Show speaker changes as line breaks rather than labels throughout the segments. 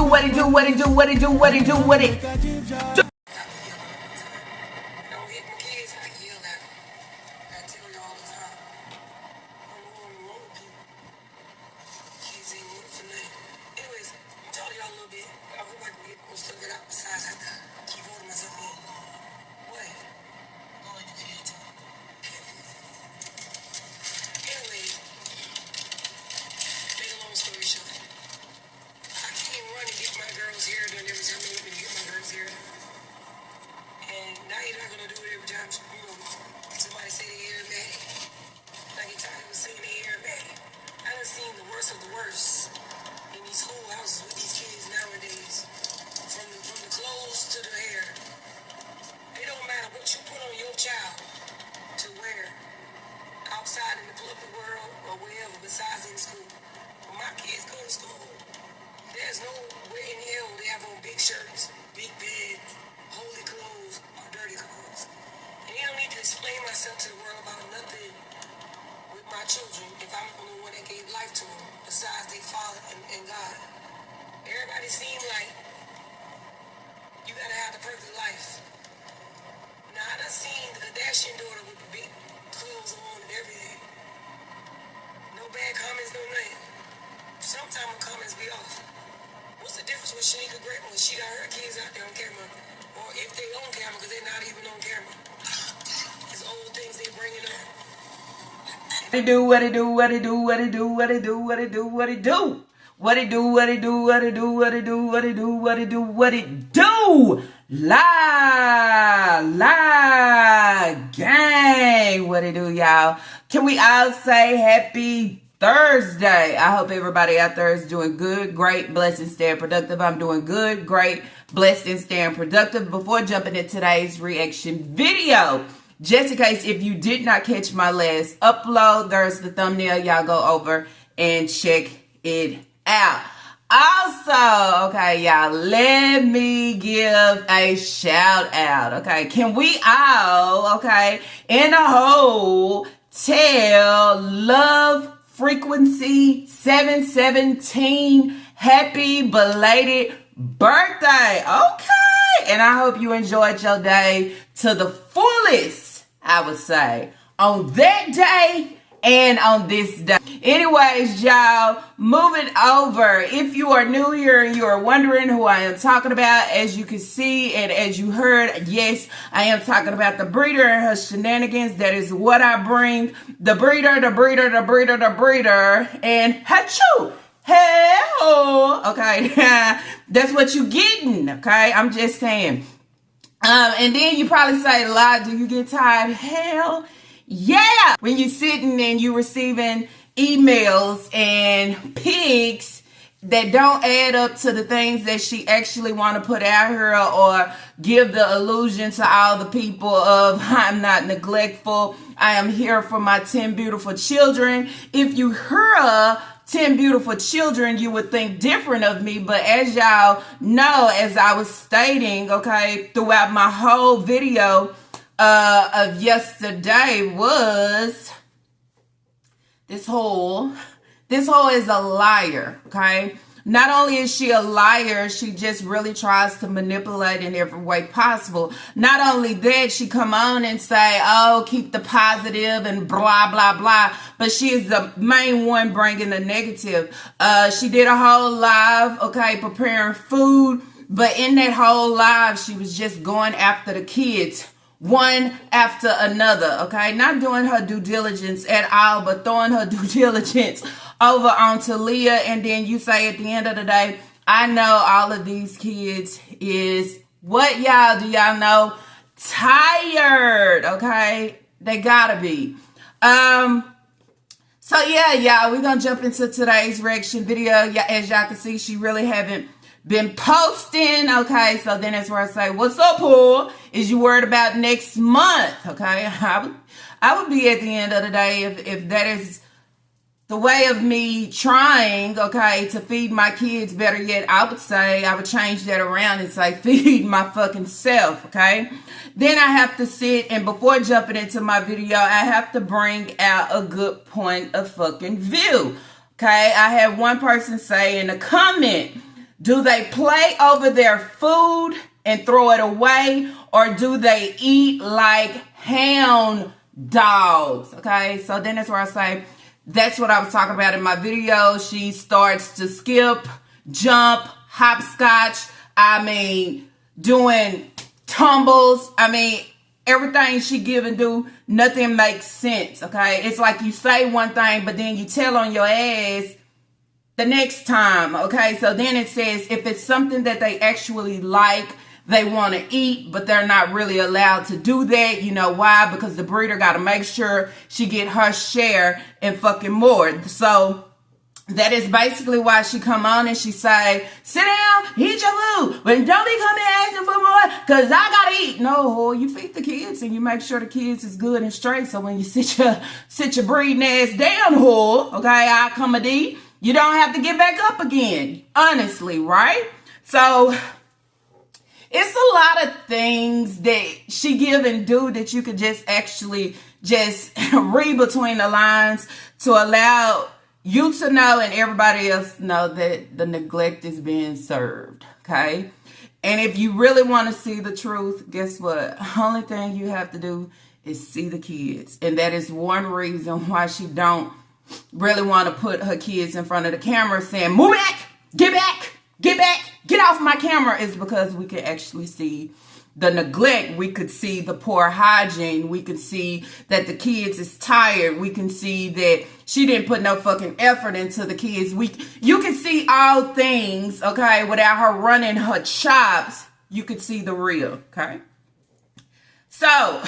what it do, what it do, what it do, what it do, what it do.
Somebody say they aromatic. Like it's time to say they aromatic. I done seen the worst of the worst in these schoolhouses with these kids nowadays. From the clothes to the hair. It don't matter what you put on your child to wear outside in the public world or wherever besides in school. When my kids go to school, there's no way in hell they have on big shirts, big pants, holy clothes, or dirty clothes. And you don't need to explain myself to the world about nothing with my children if I'm the only one that gave life to them, besides their father and God. Everybody seems like you gotta have the perfect life. Now, I done seen the Kardashian daughter with the big clothes on and everything. No bad comments, no nothing. Sometimes the comments be off. What's the difference with Shanika Grant when she got her kids out there on camera? Or if they on camera, because they're not even on camera. It's old things they bringing up.
What it do, what it do, what it do, what it do, what it do, what it do, what it do. What it do, what it do, what it do, what it do, what it do, what it do, what it do. La gang. What it do, y'all? Can we all say happy Thursday? I hope everybody out there is doing good, great, blessed, and staying productive. I'm doing good, great, blessed, and staying productive. Before jumping into today's reaction video, just in case if you did not catch my last upload, there's the thumbnail. Y'all go over and check it out. Also, okay, y'all, let me give a shout out. Okay, can we all, okay, in a whole tell Love Frequency 717 happy belated birthday? Okay, and I hope you enjoyed your day to the fullest, I would say, on that day and on this day. Anyways, y'all, moving over. If you are new here and you are wondering who I am talking about, as you can see and as you heard, yes, I am talking about the breeder and her shenanigans. That is what I bring. The breeder, and achoo. Hell, okay, that's what you getting, okay? I'm just saying. And then you probably say, "La, do you get tired?" Hell, yeah. When you're sitting and you receiving emails and pics that don't add up to the things that she actually want to put out here, or give the illusion to all the people of I'm not neglectful, I am here for my 10 beautiful children. If you hear 10 beautiful children, you would think different of me. But as y'all know, as I was stating, okay, throughout my whole video of yesterday, was this whole is a liar, okay? Not only is she a liar, she just really tries to manipulate in every way possible. Not only that, she come on and say, "Oh, keep the positive and blah, blah, blah." But she is the main one bringing the negative. She did a whole live, okay, preparing food. But in that whole live, she was just going after the kids, one after another, okay? Not doing her due diligence at all, but throwing her due diligence over onto Leah. And then you say at the end of the day, I know all of these kids is, what y'all, do y'all know? Tired, okay? They gotta be. So yeah, y'all, we're gonna jump into today's reaction video. Yeah, as y'all can see, she really haven't been posting, okay? So then that's where I say, what's up, Paul? Is you worried about next month, okay? I would be at the end of the day, if that is the way of me trying, okay, to feed my kids. Better yet, I would say I would change that around and say feed my fucking self, okay? Then I have to sit, and before jumping into my video, I have to bring out a good point of fucking view, okay? I had one person say in a comment Do they play over their food and throw it away, or do they eat like hound dogs? Okay, so then that's where I say, that's what I was talking about in my video. She starts to skip, jump, hopscotch. I mean, doing tumbles. I mean, everything she give and do, nothing makes sense. Okay, it's like you say one thing, but then you tell on your ass the next time. Okay, so then it says if it's something that they actually like, they want to eat, but they're not really allowed to do that. You know why? Because the breeder got to make sure she get her share and fucking more. So that is basically why she come on and she say, sit down, eat your food, but don't be coming asking for more, because I got to eat. No, you feed the kids and you make sure the kids is good and straight. So when you sit your breeding ass down, whore, okay, I come a D, you don't have to get back up again. Honestly, right? So it's a lot of things that she give and do that you could just actually just read between the lines to allow you to know and everybody else know that the neglect is being served, okay? And if you really want to see the truth, guess what? Only thing you have to do is see the kids. And that is one reason why she don't really want to put her kids in front of the camera saying, move back, get back, get back. Get off my camera, is because we could actually see the neglect. We could see the poor hygiene. We could see that the kids is tired. We can see that she didn't put no fucking effort into the kids. You can see all things, okay, without her running her chops. You could see the real, okay? So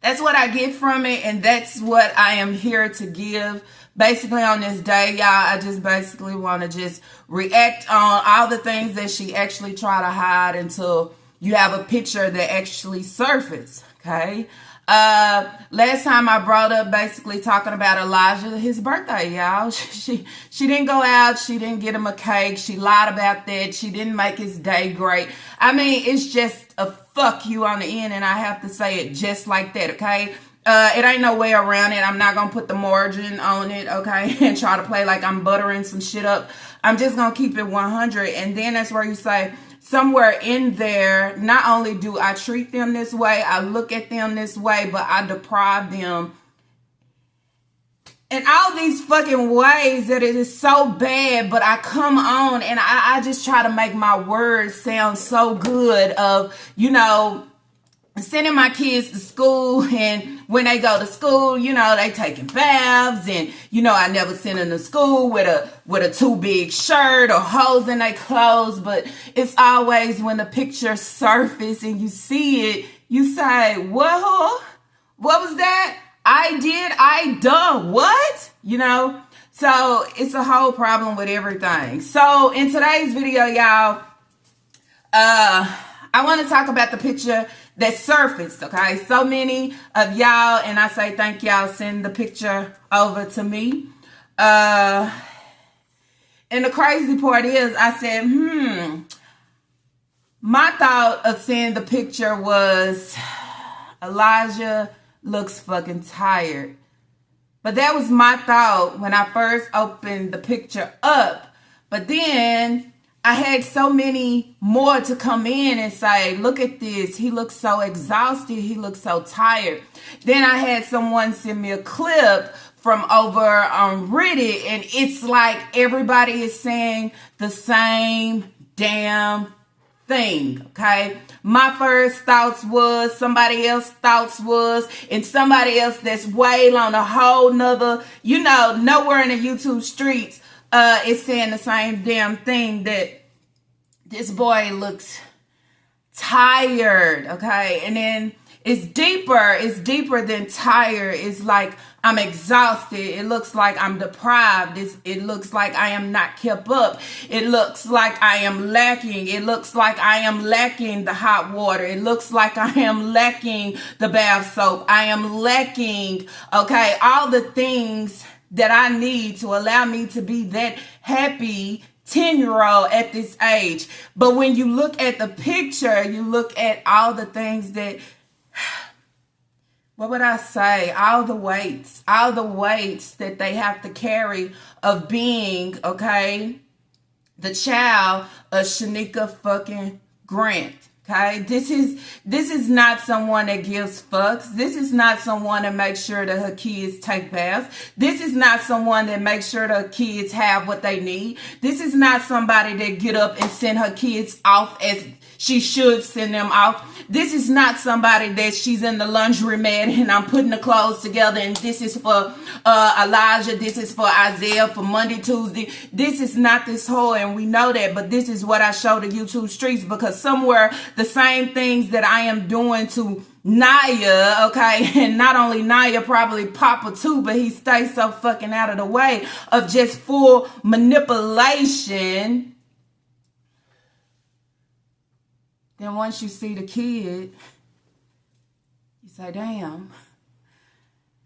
that's what I get from it, and that's what I am here to give. Basically on this day, y'all, I just basically want to just react on all the things that she actually try to hide until you have a picture that actually surface, okay? Last time I brought up basically talking about Elijah, his birthday, y'all. She didn't go out. She didn't get him a cake. She lied about that. She didn't make his day great. I mean, it's just a fuck you on the end, and I have to say it just like that, okay? It ain't no way around it. I'm not going to put the margin on it, okay, and try to play like I'm buttering some shit up. I'm just going to keep it 100. And then that's where you say, somewhere in there, not only do I treat them this way, I look at them this way, but I deprive them in all these fucking ways that it is so bad. But I come on and I just try to make my words sound so good of, you know, sending my kids to school, and when they go to school, you know, they taking baths, and you know, I never send them to school with a too big shirt or holes in their clothes. But it's always when the picture surface and you see it, you say, what was that? I done what? You know? So it's a whole problem with everything. So in today's video, y'all, I want to talk about the picture that surfaced, okay? So many of y'all, and I say thank y'all, send the picture over to me. And the crazy part is, I said, my thought of seeing the picture was, Elijah looks fucking tired. But that was my thought when I first opened the picture up. But then I had so many more to come in and say, look at this. He looks so exhausted. He looks so tired. Then I had someone send me a clip from over on Reddit, and it's like everybody is saying the same damn thing, okay? My first thoughts was, somebody else's thoughts was, and somebody else that's way on a whole nother, you know, nowhere in the YouTube streets is saying the same damn thing, that this boy looks tired, okay? And then it's deeper than tired. It's like I'm exhausted. It looks like I'm deprived. It looks like I am not kept up. It looks like I am lacking. It looks like I am lacking the hot water. It looks like I am lacking the bath soap. I am lacking, okay, all the things that I need to allow me to be that happy 10-year-old at this age. But when you look at the picture, you look at all the things that, what would I say? All the weights that they have to carry of being, okay, the child of Shanika fucking Grant. Okay, this is not someone that gives fucks. This is not someone that makes sure that her kids take baths. This is not someone that makes sure that her kids have what they need. This is not somebody that get up and send her kids off as she should send them off. This is not somebody that she's in the laundromat and I'm putting the clothes together and this is for Elijah, this is for Isaiah for Monday, Tuesday. This is not this whole, and we know that, but this is what I show the YouTube streets, because somewhere the same things that I am doing to Naya, okay, and not only Naya, probably Papa too, but he stays so fucking out of the way of just full manipulation. Then once you see the kid, you say, damn,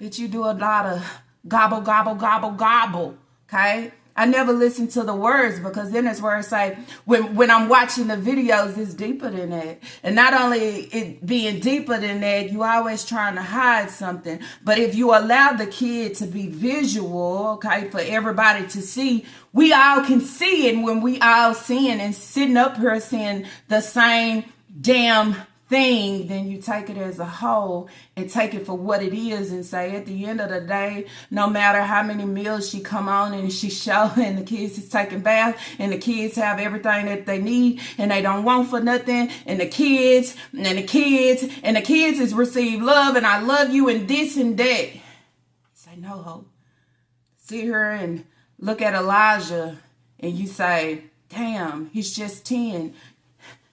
bitch, you do a lot of gobble, gobble, gobble, gobble, okay? I never listen to the words, because then it's where it say, when I'm watching the videos, it's deeper than that. And not only it being deeper than that, you always trying to hide something. But if you allow the kid to be visual, okay, for everybody to see, we all can see it when we all seeing and sitting up here seeing the same damn thing, then you take it as a whole and take it for what it is and say, at the end of the day, no matter how many meals she come on and she show and the kids is taking baths and the kids have everything that they need and they don't want for nothing, and the kids is receive love and I love you and this and that. Say, no, hope. Sit here and look at Elijah and you say, damn, he's just 10.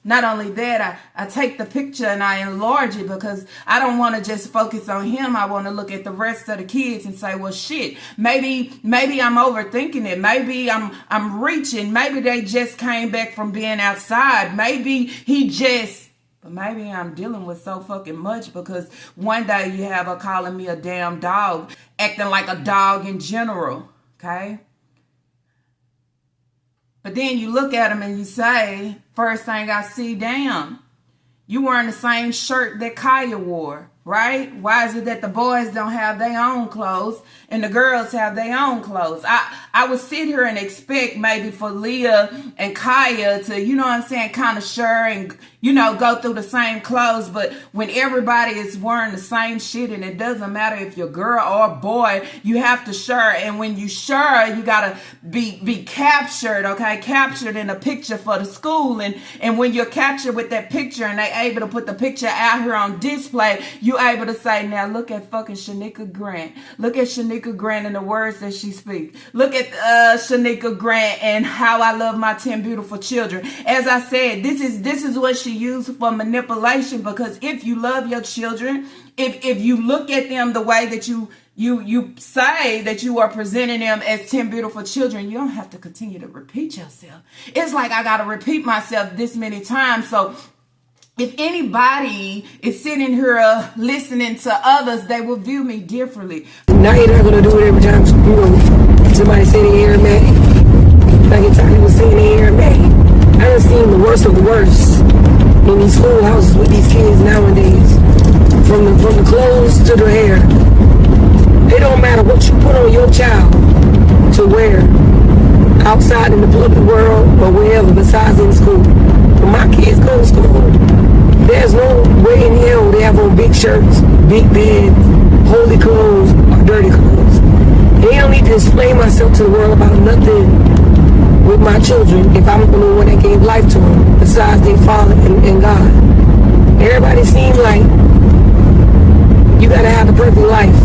Not only that, I take the picture and I enlarge it, because I don't want to just focus on him. I want to look at the rest of the kids and say, well, shit, maybe I'm overthinking it. Maybe I'm reaching. Maybe they just came back from being outside. Maybe but maybe I'm dealing with so fucking much, because one day you have her calling me a damn dog, acting like a dog in general, okay? But then you look at him and you say, first thing I see, damn, you wearing the same shirt that Kaya wore, right? Why is it that the boys don't have their own clothes and the girls have their own clothes? I would sit here and expect maybe for Leah and Kaya to, you know what I'm saying, kind of share and, you know, go through the same clothes. But when everybody is wearing the same shit, and it doesn't matter if you're girl or boy, you have to share. And when you share, you gotta be captured, okay? Captured in a picture for the school. And when you're captured with that picture and they able to put the picture out here on display, you able to say, now look at fucking Shanika Grant. Look at Shanika Grant and the words that she speaks. Look at Shanika Grant and how I love my 10 beautiful children. As I said, this is what she used for manipulation, because if you love your children, if you look at them the way that you say that you are presenting them as 10 beautiful children, you don't have to continue to repeat yourself. It's like I got to repeat myself this many times. So if anybody is sitting here listening to others, they will view me differently.
Now you're not going to do it every time, you know, somebody say they hear me. Like it's time was saying they hear me. I done seen the worst of the worst in these schoolhouses with these kids nowadays. From the clothes to the hair. It don't matter what you put on your child to wear outside in the public world or wherever besides in school. When my kids go to school, there's no way in hell they have on big shirts, big beds, holy clothes, or dirty clothes. They don't need to explain myself to the world about nothing with my children if I'm the one that gave life to them, besides their father and God. Everybody seems like you gotta have the perfect life.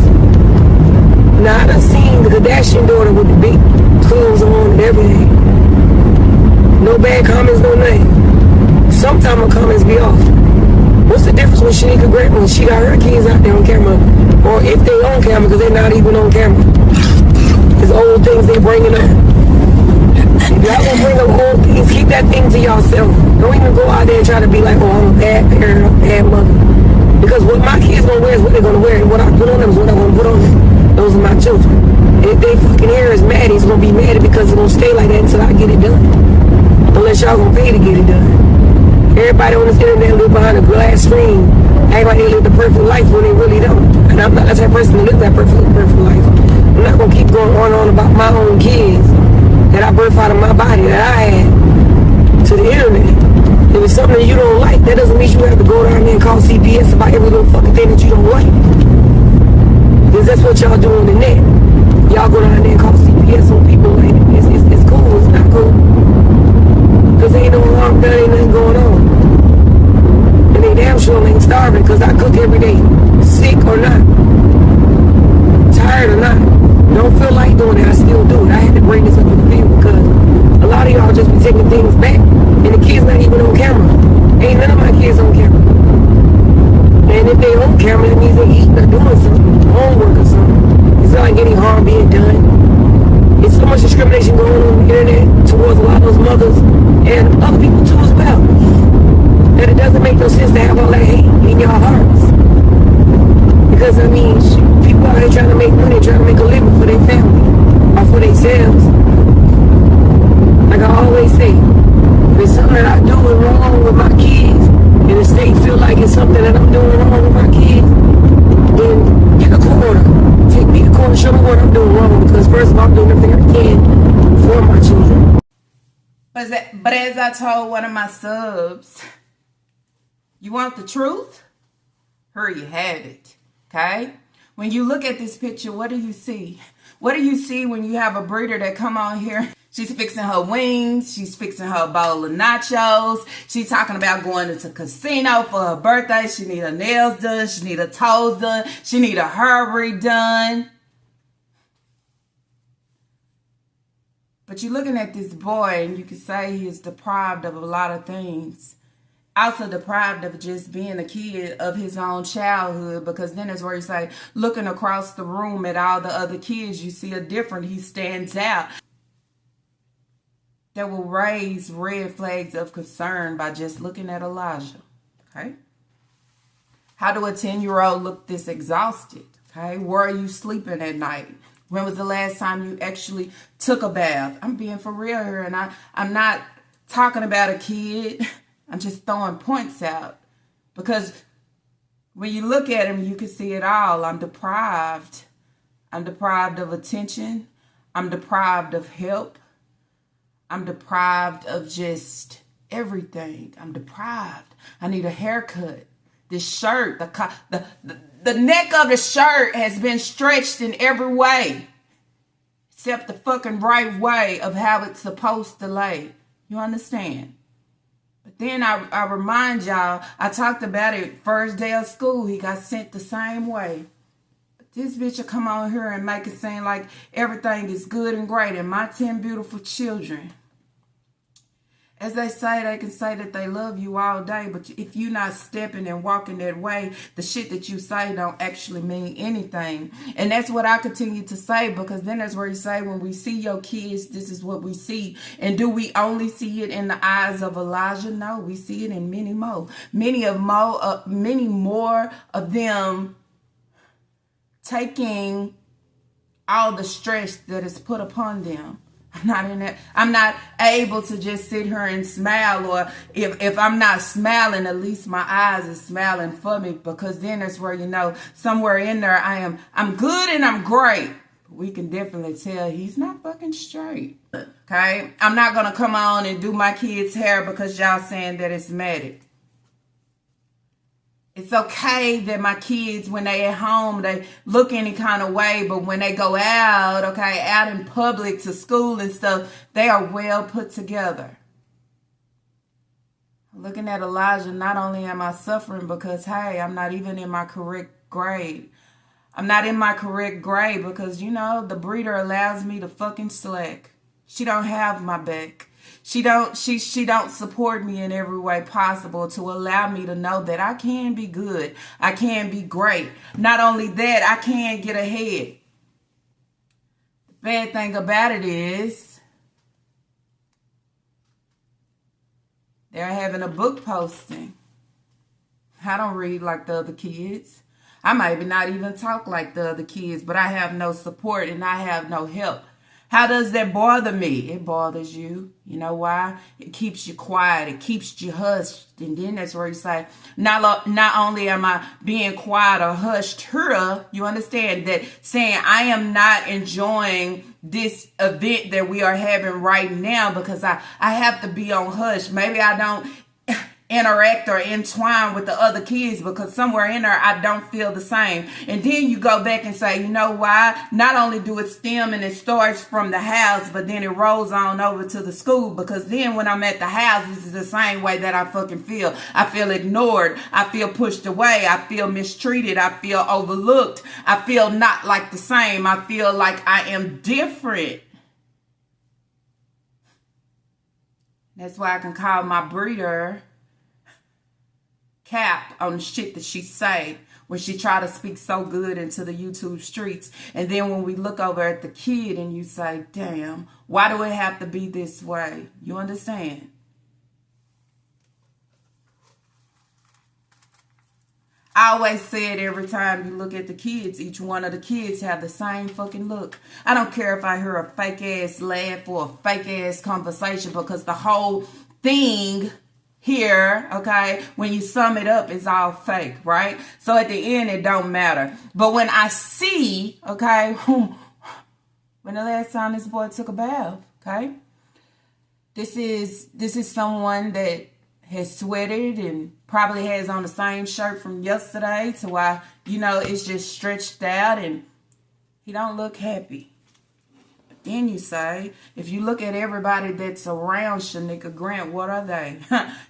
Now I done seen the Kardashian daughter with the big clothes on and everything. No bad comments, no nothing. Sometimes the comments be off. What's the difference with Shanika Grant when she got her kids out there on camera, or if they on camera, because they're not even on camera? It's old things they bringing up. If y'all gonna bring up old things, keep that thing to yourself. Don't even go out there and try to be like, oh, I'm a bad parent, I'm a bad mother. Because what my kids gonna wear is what they're gonna wear, and what I put on them is what I'm gonna put on them. Those are my children. And if they fucking hair is mad, he's gonna be mad because it's gonna stay like that until I get it done. Unless y'all gonna pay to get it done. Everybody on this internet live behind a glass screen, act like they live the perfect life when they really don't. And I'm not that type of person to live that perfect life. I'm not gonna keep going on about my own kids that I birthed out of my body that I had. go down there and call CPS about every little fucking thing that you don't like. Because that's what y'all do on the net. Y'all go down there and call CPS on people like it's cool, it's not cool. Because ain't no harm done, ain't nothing going on. And they damn sure ain't starving because I cook every day. Sick or not. Tired or not. Don't feel like doing it, I still do it. I had to bring this up in the video because a lot of y'all just be taking things back. And the kids not even on camera. Ain't none of my kids on camera. And if they on camera, that means they eating or doing something, homework or something. It's not like any harm being done. It's so much discrimination going on the internet towards a lot of those mothers and other people too as well. That it doesn't make no sense to have all that hate in your hearts. Because I mean, people out here trying to make money, trying to make a living for their family or for themselves. Like I always say, if it's something that I do wrong with my kids, and the state feel like it's something that I'm doing wrong with my kids, then get a quarter. Take me to court and show me what I'm doing wrong. Because first of all, I'm doing everything I can for my children.
But as I told one of my subs, you want the truth? Here you have it. Okay? When you look at this picture, what do you see? What do you see when you have a breeder that come on here? She's fixing her wings. She's fixing her bowl of nachos. She's talking about going to the casino for her birthday. She need her nails done. She need her toes done. She need her hair redone. But you're looking at this boy and you can say he is deprived of a lot of things. Also deprived of just being a kid of his own childhood, because then is where you say, looking across the room at all the other kids, you see a different, he stands out. That will raise red flags of concern by just looking at Elijah. Okay? How do a 10-year-old look this exhausted? Okay? Where are you sleeping at night? When was the last time you actually took a bath? I'm being for real here, and I'm not talking about a kid. I'm just throwing points out. Because when you look at him, you can see it all. I'm deprived. I'm deprived of attention. I'm deprived of help. I'm deprived of just everything. I'm deprived. I need a haircut. This shirt, the neck of the shirt has been stretched in every way. Except the fucking right way of how it's supposed to lay. You understand? But then I remind y'all, I talked about it first day of school. He got sent the same way. But this bitch will come on here and make it seem like everything is good and great. And my 10 beautiful children, as they say, they can say that they love you all day, but if you're not stepping and walking that way, the shit that you say don't actually mean anything. And that's what I continue to say, because then that's where you say, when we see your kids, this is what we see. And do we only see it in the eyes of Elijah? No, we see it in many more. Many more of them taking all the stress that is put upon them. I'm not able to just sit here and smile, or if I'm not smiling, at least my eyes is smiling for me, because then that's where, you know, somewhere in there I'm good and I'm great. We can definitely tell he's not fucking straight. Okay? I'm not going to come on and do my kids' hair because y'all saying that it's matted. It's okay that my kids, when they at home, they look any kind of way, but when they go out, okay, out in public to school and stuff, they are well put together. Looking at Elijah, not only am I suffering because, hey, I'm not even in my correct grade. I'm not in my correct grade because, you know, the breeder allows me to fucking slack. She don't have my back. She don't support me in every way possible to allow me to know that I can be good. I can be great. Not only that, I can get ahead. The bad thing about it is they're having a book posting. I don't read like the other kids. I might not even talk like the other kids, but I have no support and I have no help. How does that bother me? It bothers you. You know why? It keeps you quiet. It keeps you hushed. And then that's where you say, not only am I being quiet or hushed here, you understand that saying I am not enjoying this event that we are having right now because I have to be on hush. Maybe I don't. interact or entwine with the other kids, because somewhere in there I don't feel the same. And then you go back and say, you know why? Not only do it stem and it starts from the house, but then it rolls on over to the school, because then when I'm at the house, this is the same way that I fucking feel. I feel ignored. I feel pushed away. I feel mistreated. I feel overlooked. I feel not like the same. I feel like I am different. That's why I can call my breeder cap on the shit that she say when she try to speak so good into the YouTube streets. And then when we look over at the kid and you say, damn, why do it have to be this way? You understand? I always say it every time you look at the kids. Each one of the kids have the same fucking look. I don't care if I hear a fake ass laugh or a fake ass conversation, because the whole thing here, okay, when you sum it up, it's all fake, right? So at the end, it don't matter. But when I see, okay, when the last time this boy took a bath, okay, this is someone that has sweated and probably has on the same shirt from yesterday, to why, you know, it's just stretched out and he don't look happy. Then you say, if you look at everybody that's around Shanika Grant, what are they?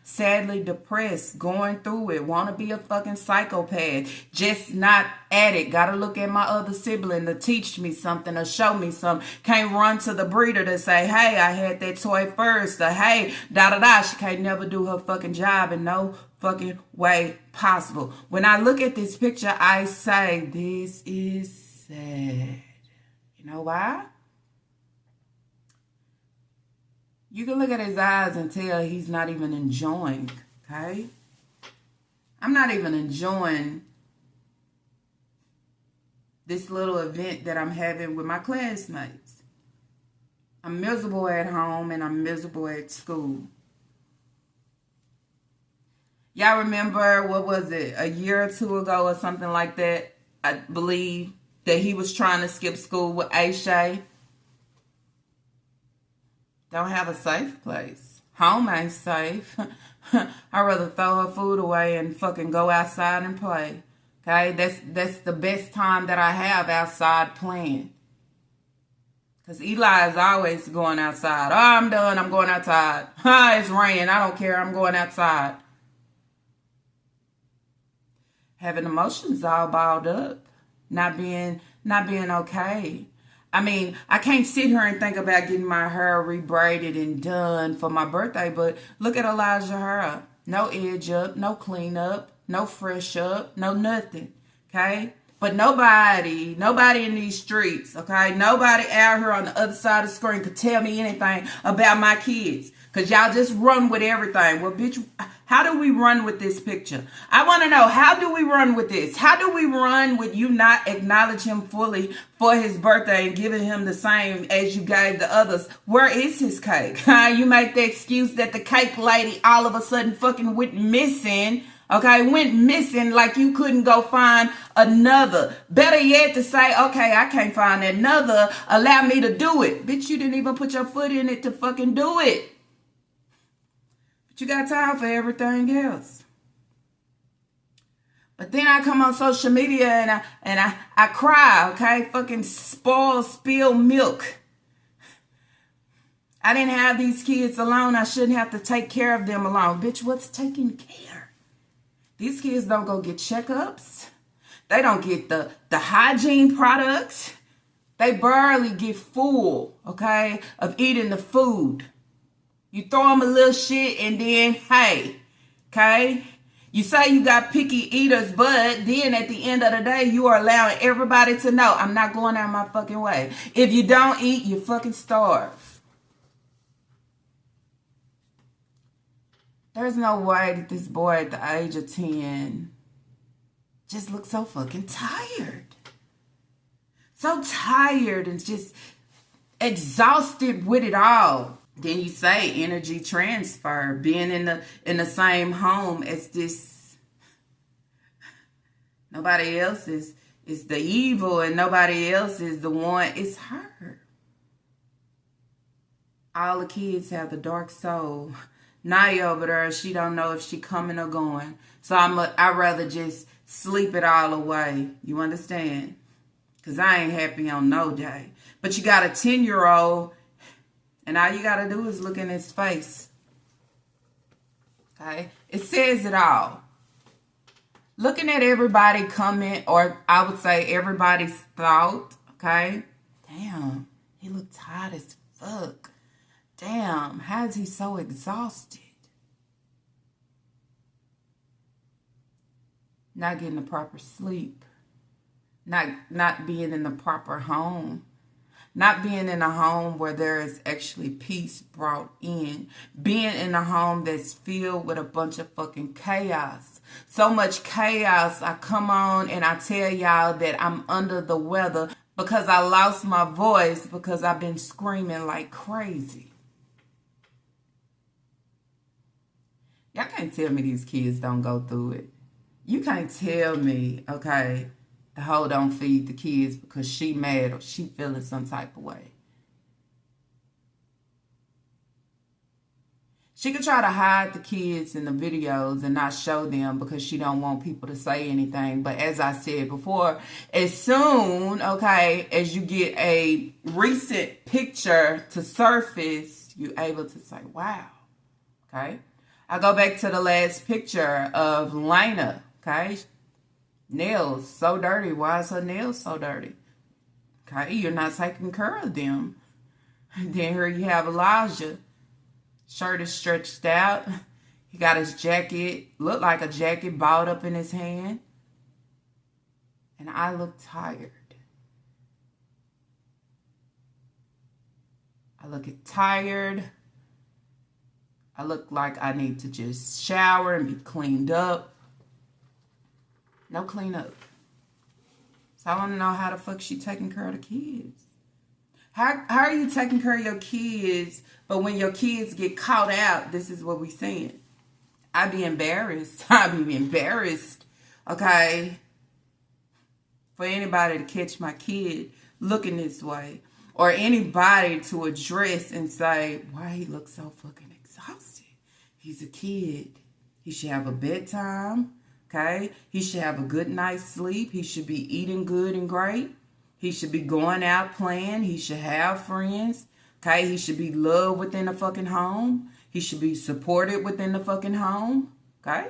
Sadly depressed, going through it, want to be a fucking psychopath, just not at it. Got to look at my other sibling to teach me something or show me something. Can't run to the breeder to say, hey, I had that toy first, or hey, da-da-da. She can't never do her fucking job in no fucking way possible. When I look at this picture, I say, this is sad. You know why? You can look at his eyes and tell he's not even enjoying, okay? I'm not even enjoying this little event that I'm having with my classmates. I'm miserable at home and I'm miserable at school. Y'all remember, what was it, a year or two ago or something like that, I believe, that he was trying to skip school with Aisha? Don't have a safe place. Home ain't safe. I'd rather throw her food away and fucking go outside and play. Okay? That's the best time that I have outside playing. Because Eli is always going outside. Oh, I'm done. I'm going outside. It's raining. I don't care. I'm going outside. Having emotions all balled up. Not being okay. I mean, I can't sit here and think about getting my hair rebraided and done for my birthday, but look at Elijah hair. No edge up, no clean up, no fresh up, no nothing, okay? But nobody in these streets, okay? Nobody out here on the other side of the screen could tell me anything about my kids, because y'all just run with everything. Well, bitch, how do we run with this picture? I want to know, how do we run with this? How do we run with you not acknowledge him fully for his birthday and giving him the same as you gave the others? Where is his cake? You make the excuse that the cake lady all of a sudden fucking went missing. Okay, went missing like you couldn't go find another. Better yet, to say, okay, I can't find another. Allow me to do it. Bitch, you didn't even put your foot in it to fucking do it. You got time for everything else. But then I come on social media and I cry, okay? Fucking spoiled, spilled milk. I didn't have these kids alone. I shouldn't have to take care of them alone. Bitch, what's taking care? These kids don't go get checkups. They don't get the hygiene products. They barely get full, okay, of eating the food. You throw them a little shit and then, hey, okay? You say you got picky eaters, but then at the end of the day, you are allowing everybody to know, I'm not going out my fucking way. If you don't eat, you fucking starve. There's no way that this boy at the age of 10 just looks so fucking tired. So tired and just exhausted with it all. Then you say energy transfer, being in the same home as this. Nobody else is the evil and nobody else is the one. It's her. All the kids have the dark soul Naya over there, she don't know if she coming or going. So I'd rather just sleep it all away. You understand? Because I ain't happy on no day. But you got a 10-year-old, and all you got to do is look in his face. Okay? It says it all. Looking at everybody comment, or I would say everybody's thought, okay? Damn, he looked tired as fuck. Damn, how is he so exhausted? Not getting the proper sleep. Not being in the proper home. Not being in a home where there is actually peace brought in. Being in a home that's filled with a bunch of fucking chaos. So much chaos, I come on and I tell y'all that I'm under the weather because I lost my voice because I've been screaming like crazy. Y'all can't tell me these kids don't go through it. You can't tell me, okay, the hoe don't feed the kids because she mad or she feeling some type of way. She could try to hide the kids in the videos and not show them because she don't want people to say anything. But as I said before, as soon, okay, as you get a recent picture to surface, you're able to say, wow, okay? I go back to the last picture of Lena, okay? Nails so dirty. Why is her nails so dirty? Okay, you're not taking care of them. And then here you have Elijah. Shirt is stretched out. He got his jacket, looked like a jacket, balled up in his hand. And I look tired. I look tired. I look like I need to just shower and be cleaned up. No cleanup. So I want to know how the fuck she taking care of the kids. How are you taking care of your kids, but when your kids get caught out, this is what we saying. I'd be embarrassed. I'd be embarrassed, okay, for anybody to catch my kid looking this way. Or anybody to address and say, why he looks so fucking exhausted. He's a kid. He should have a bedtime, okay? He should have a good night's sleep. He should be eating good and great. He should be going out playing. He should have friends. Okay, he should be loved within the fucking home. He should be supported within the fucking home. Okay?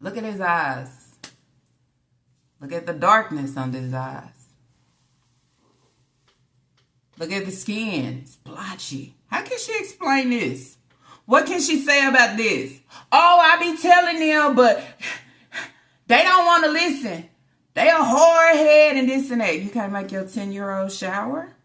Look at his eyes. Look at the darkness under his eyes. Look at the skin. It's blotchy. How can she explain this? What can she say about this? Oh, I be telling them, but they don't want to listen. They a hard head and this and that. You can't make your 10-year-old shower.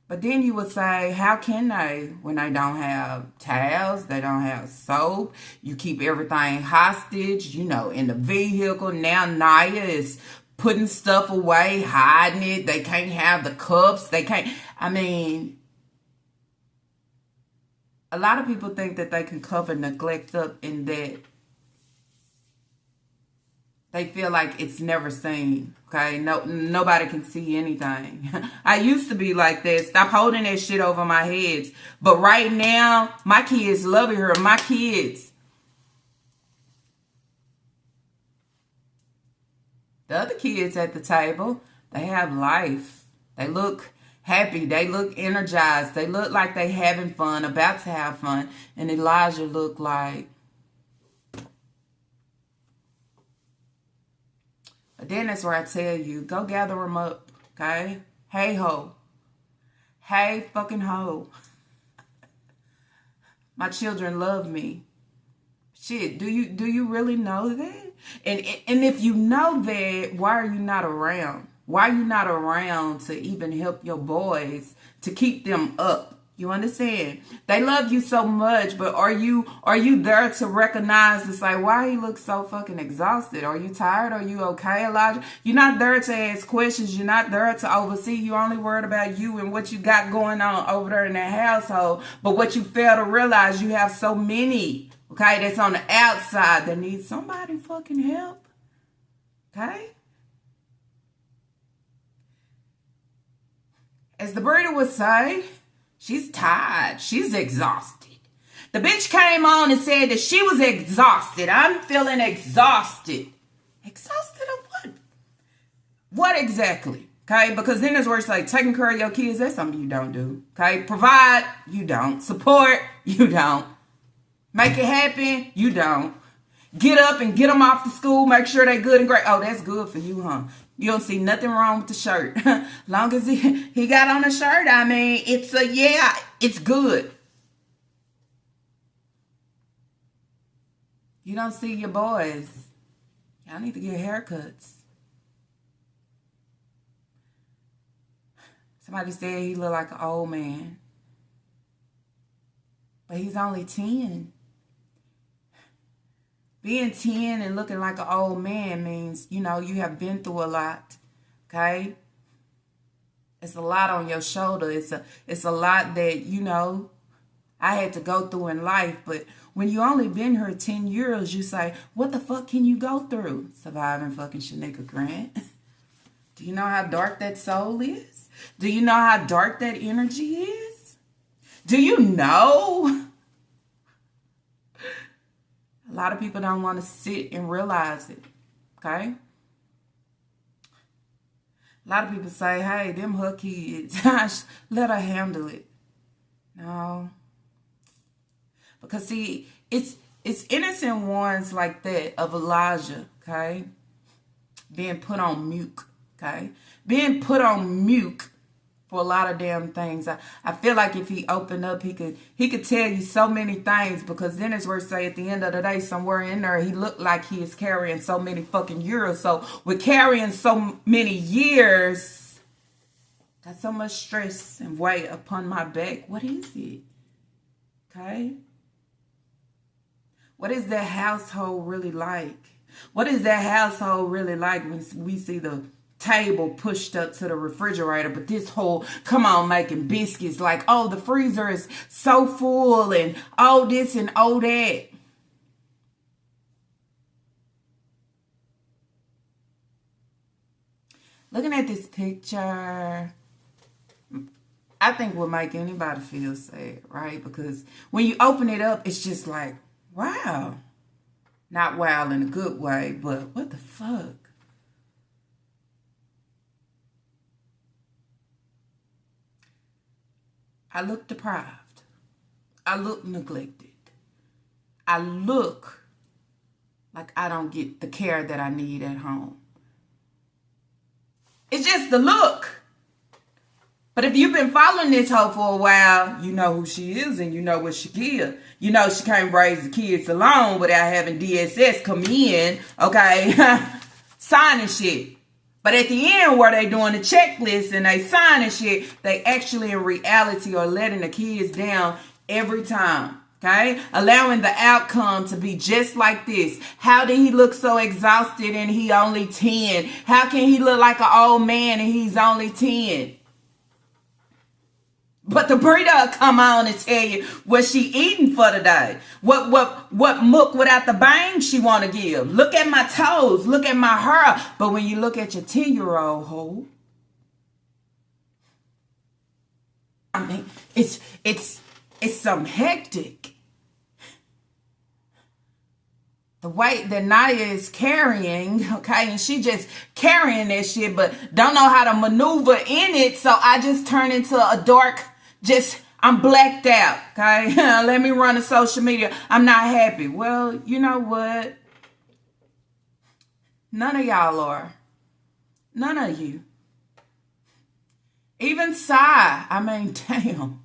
But then you would say, how can they when they don't have towels? They don't have soap. You keep everything hostage, in the vehicle. Now Naya is putting stuff away, hiding it. They can't have the cups. They can't. A lot of people think that they can cover neglect up in that they feel like it's never seen, okay? Nobody can see anything. I used to be like that. Stop holding that shit over my head. But right now, my kids love her. My kids. The other kids at the table, they have life. They look happy. They look energized. They look like they having fun, about to have fun. And Elijah looked like, but then that's where I tell you, go gather them up, okay? Hey, ho. Hey, fucking ho. My children love me. Shit, do you really know that? And if you know that, why are you not around? Why are you not around to even help your boys to keep them up? You understand? They love you so much, but are you there to recognize and say, why he looks so fucking exhausted? Are you tired? Are you okay, Elijah? You're not there to ask questions. You're not there to oversee. You're only worried about you and what you got going on over there in that household. But what you fail to realize, you have so many, okay, that's on the outside that need somebody fucking help. Okay? As the breeder would say, She's tired. She's exhausted. The bitch came on and said that she was exhausted. I'm feeling exhausted. Exhausted of what? What exactly? Okay, because then there's words like taking care of your kids. That's something you don't do. Okay, provide, you don't. Support, you don't. Make it happen, you don't. Get up and get them off to school. Make sure they're good and great. Oh, that's good for you, huh? You don't see nothing wrong with the shirt. Long as he got on a shirt, I mean, it's good. You don't see your boys. Y'all need to get haircuts. Somebody said he looked like an old man. But he's only 10. Being 10 and looking like an old man means, you have been through a lot. Okay? It's a lot on your shoulder. It's a lot that, I had to go through in life. But when you only been here 10 years, you say, what the fuck can you go through? Surviving fucking Shanika Grant. Do you know how dark that soul is? Do you know how dark that energy is? Do you know? A lot of people don't want to sit and realize it. Okay? A lot of people say, hey, them her kids. Let her handle it. No. Because see, it's innocent ones like that of Elijah, okay? Being put on mute, okay? Being put on mute for a lot of damn things. I feel like if he opened up, he could tell you so many things, because then it's worth say at the end of the day, somewhere in there, he looked like he is carrying so many fucking years. So with carrying so many years, got so much stress and weight upon my back. What is it? Okay? What is that household really like? What is that household really like when we see the table pushed up to the refrigerator, but this whole come on making biscuits like, oh, the freezer is so full and all this and all that. Looking at this picture, I think will make anybody feel sad, right? Because when you open it up, it's just like, wow. Not wow in a good way, but what the fuck? I look deprived. I look neglected. I look like I don't get the care that I need at home. It's just the look. But if you've been following this hoe for a while, you know who she is and you know what she gives. You know she can't raise the kids alone without having DSS come in, okay, signing shit. But at the end where they doing the checklist and they signing shit, they actually in reality are letting the kids down every time. Okay? Allowing the outcome to be just like this. How did he look so exhausted and he only 10? How can he look like an old man and he's only 10? But the breeder come on and tell you what she eating for the day. What mook without the bangs she want to give. Look at my toes. Look at my hair. But when you look at your 10-year-old hoe, I mean, it's some hectic. The weight that Naya is carrying, okay, and she just carrying that shit, but don't know how to maneuver in it. So I just turn into a dark. I'm blacked out, okay? Let me run to social media. I'm not happy. Well, you know what? None of y'all are. None of you. Even Sai. I mean, damn.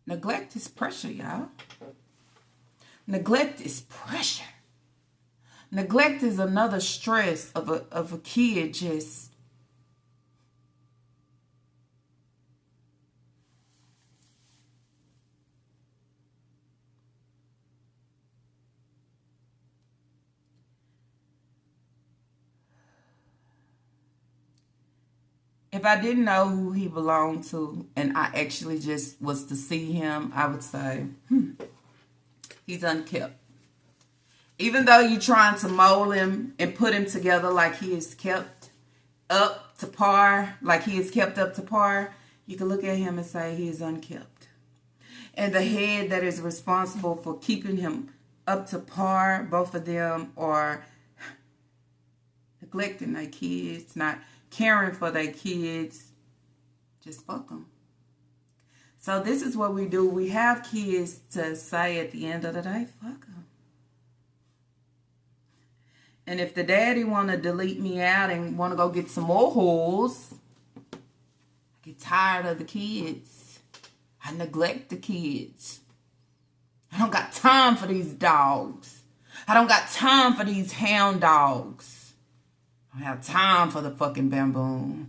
Neglect is pressure, y'all. Neglect is pressure. Neglect is another stress of a kid just if I didn't know who he belonged to and I actually just was to see him, I would say, he's unkept. Even though you're trying to mold him and put him together like he is kept, up to par, like he is kept up to par, you can look at him and say he is unkept. And the head that is responsible for keeping him up to par, both of them are neglecting their kids, not caring for their kids. Just fuck them. So this is what we do. We have kids to say at the end of the day, fuck them. And if the daddy want to delete me out and want to go get some more hoes, I get tired of the kids. I neglect the kids. I don't got time for these dogs. I don't got time for these hound dogs. I don't have time for the fucking bamboo.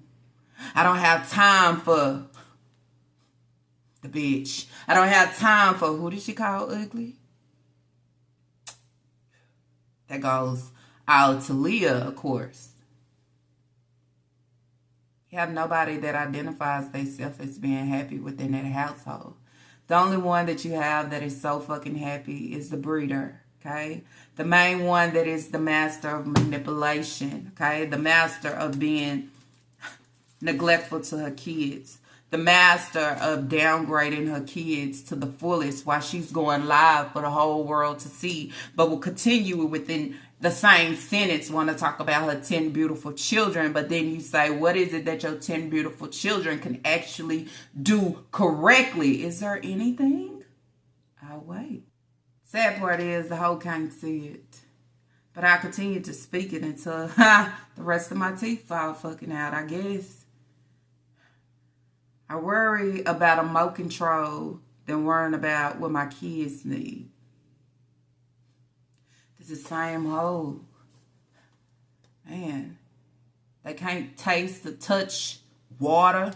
I don't have time for the bitch. I don't have time for, who did she call ugly? That goes out to Leah, of course. You have nobody that identifies themselves as being happy within that household. The only one that you have that is so fucking happy is the breeder, okay? The main one that is the master of manipulation, okay? The master of being neglectful to her kids. The master of downgrading her kids to the fullest while she's going live for the whole world to see, but will continue within the same sentence, want to talk about her 10 beautiful children, but then you say, what is it that your 10 beautiful children can actually do correctly? Is there anything? I'll wait. Sad part is the hoe can't see it. But I continue to speak it until the rest of my teeth fall fucking out, I guess. I worry about a remote control than worrying about what my kids need. It's the same hoe. Man, they can't taste or touch water,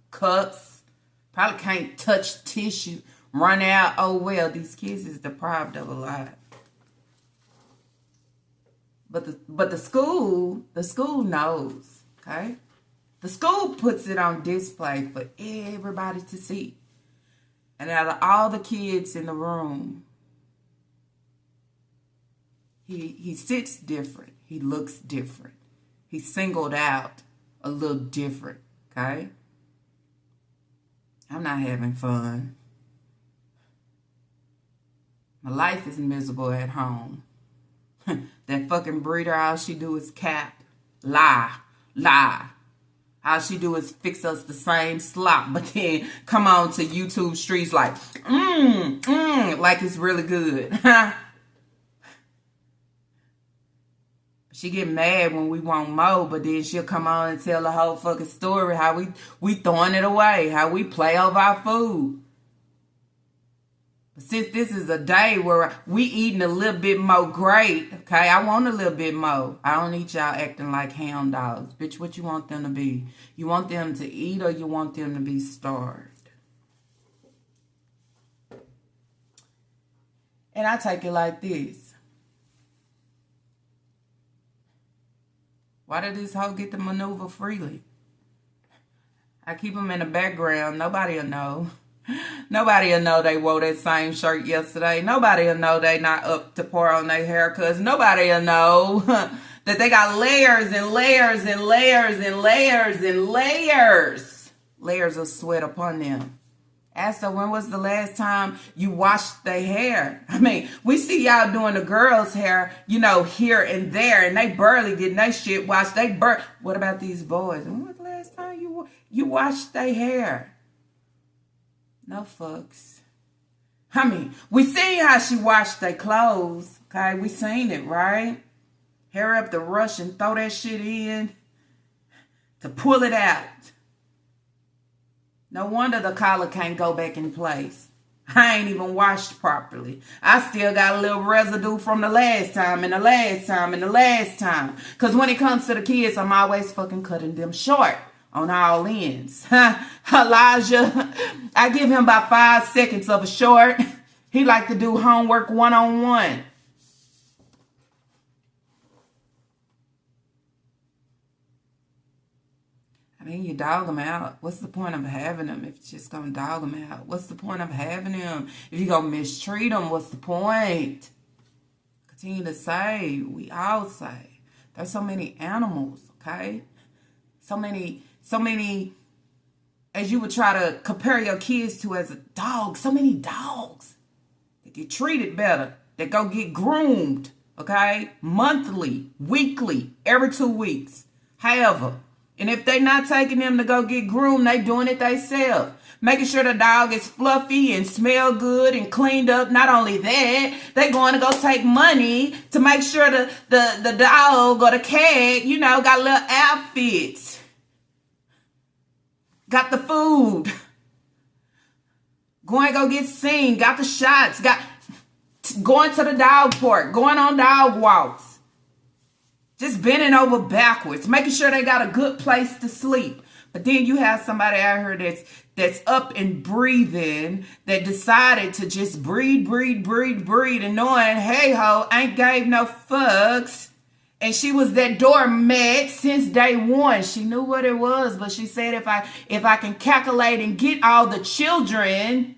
cups, probably can't touch tissue, run out. Oh well, these kids is deprived of a lot. But the school knows, okay? The school puts it on display for everybody to see. And out of all the kids in the room, he sits different. He looks different. He's singled out a little different, okay? I'm not having fun. My life is miserable at home. That fucking breeder, all she do is cap, lie. All she do is fix us the same slop, but then come on to YouTube streets like, like it's really good. She get mad when we want more, but then she'll come on and tell the whole fucking story, how we throwing it away, how we play over our food. But since this is a day where we eating a little bit more great, okay, I want a little bit more. I don't need y'all acting like hound dogs. Bitch, what you want them to be? You want them to eat or you want them to be starved? And I take it like this. Why did this hoe get to maneuver freely? I keep them in the background. Nobody will know. Nobody will know they wore that same shirt yesterday. Nobody will know they not up to par on their haircuts. Nobody will know that they got layers and layers and layers and layers and layers of sweat upon them. Ask her, when was the last time you washed their hair? I mean, we see y'all doing the girls' hair, you know, here and there, and they barely getting their shit washed. What about these boys? When was the last time you washed their hair? No fucks. I mean, we seen how she washed their clothes, okay? We seen it, right? Hair up the rush and throw that shit in to pull it out. No wonder the collar can't go back in place. I ain't even washed properly. I still got a little residue from the last time and the last time and the last time. Because when it comes to the kids, I'm always fucking cutting them short on all ends. Elijah, I give him about 5 seconds of a short. He like to do homework one-on-one. I mean, you dog them out. What's the point of having them if you're just going to dog them out? What's the point of having them if you're going to mistreat them? What's the point? Continue to say. We all say. There's so many animals, okay? So many, as you would try to compare your kids to as a dog, so many dogs that get treated better, that go get groomed, okay? Monthly, weekly, every 2 weeks. However, and if they not taking them to go get groomed, they doing it themselves. Making sure the dog is fluffy and smell good and cleaned up. Not only that, they going to go take money to make sure the dog or the cat, you know, got little outfits. Got the food. Going to go get seen. Got the shots. Going to the dog park. Going on dog walks. Just bending over backwards. Making sure they got a good place to sleep. But then you have somebody out here that's up and breathing, that decided to just breed, and knowing, hey ho, ain't gave no fucks. And she was that doormat since day one. She knew what it was, but she said, if I can calculate and get all the children,